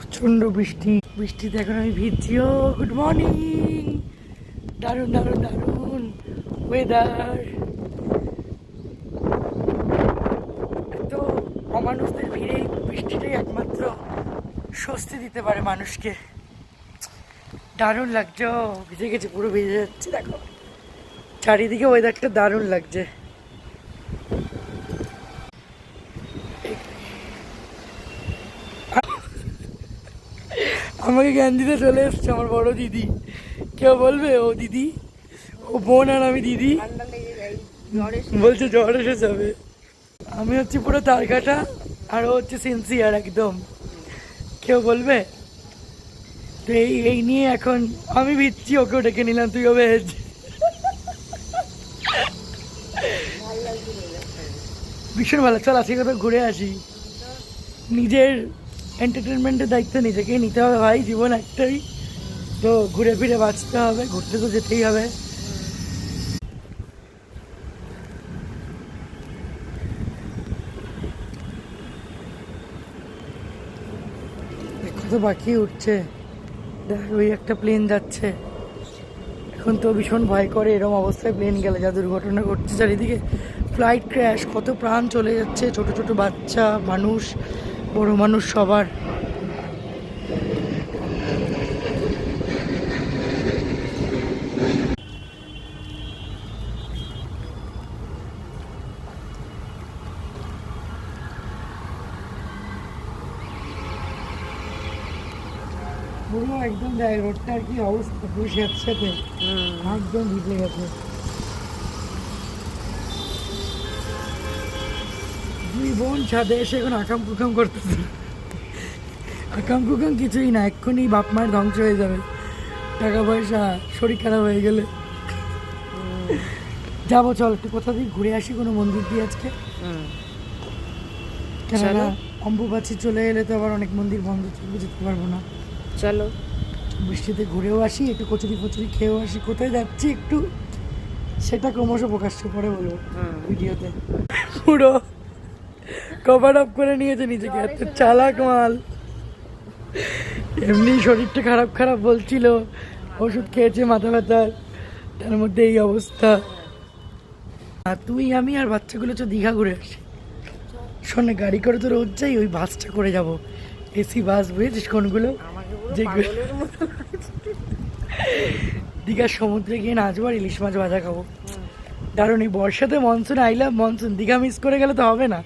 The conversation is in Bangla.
প্রচন্ড বৃষ্টি, বৃষ্টিতে এখন আমি ভিজছিও। গুড মর্নিং, দারুণ দারুণ দারুণ ওয়েদার। এত অমানুষদের ভিড়ে বৃষ্টিটাই একমাত্র স্বস্তি দিতে পারে মানুষকে। দারুণ লাগছে, ভিজে গেছে, পুরো ভিজে যাচ্ছে। দেখো চারিদিকে ওয়েদারটা দারুণ লাগছে। আমাকে জ্ঞান দিতে চলে এসছে আমার বড় দিদি। কেউ বলবে ও দিদি, ও বোন আর আমি দিদি। বলছে জ্বর এসে যাবে। আমি হচ্ছি পুরো তার কাটা আর ও হচ্ছে সিনসিয়ার একদম। কেউ বলবে তো এই নিয়ে এখন আমি ভিজছি, ওকেও ডেকে নিলাম, তুইও ভেজ। ভীষণ ভালো। চল আজকে কোথাও ঘুরে আসি। নিজের এন্টারটেনমেন্টের দায়িত্ব নিজেকেই নিতে হবে ভাই, জীবন একটাই তো, ঘুরে ফিরে বাঁচতে হবে, ঘুরতে তো যেতেই হবে। কত বাকি উঠছে দেখ, ওই একটা প্লেন যাচ্ছে। এখন তো ভীষণ ভয় করে এরকম অবস্থায় প্লেন গেলে, যা দুর্ঘটনা ঘটছে চারিদিকে। ফ্লাইট ক্র্যাশ, কত প্রাণ চলে যাচ্ছে, ছোট ছোট বাচ্চা, মানুষ, বড় মানুষ, সবার। পুরো একদম দেখ রোডটার কি অবস্থা, পুরো স্যাঁতস্যাঁতে, একদম ভিজে গেছে। দুই বোন ছাদে এসে এখন আকাম কুকাম করতেছে। আকাম কুকাম কিছুই না, এক্ষুনি বাপ মায়ের ধ্বংস হয়ে যাবে, টাকা পয়সা, শরীর খারাপ হয়ে গেলে। যাবো, চল একটু কোথা দিয়ে ঘুরে আসি, কোনো মন্দির দিয়ে আজকে। কেননা অম্বুবাচী চলে এলে তো আবার অনেক মন্দির বন্ধ থাকবে, যেতে পারবো না। চলো বৃষ্টিতে ঘুরেও আসি, একটু কচুরি ফচুরি খেয়েও আসি। কোথায় যাচ্ছি একটু সেটা ক্রমশ প্রকাশ্য পরে বলবো ভিডিওতে। পুরো কভার আপ করে নিয়েছে নিজেকে, এত চালাক মাল। এমনি শরীরটা খারাপ খারাপ বলছিল, ওষুধ খেয়েছে মাথা ব্যথার, তার মধ্যে এই অবস্থা। আর তুই আমি আর বাচ্চাগুলো তো দীঘা ঘুরে আসি। শোনে, গাড়ি করে তো রোজ যাই, ওই বাসটা করে যাব, এসি বাস, বুঝেছিস কোনগুলো, যেগুলো দীঘার সমুদ্রে গিয়ে নাচবো আর ইলিশ মাছ ভাজা খাবো। দারুণ। এই বর্ষাতে monsoon, I love monsoon. Digha miss করে গেলে তো হবে না।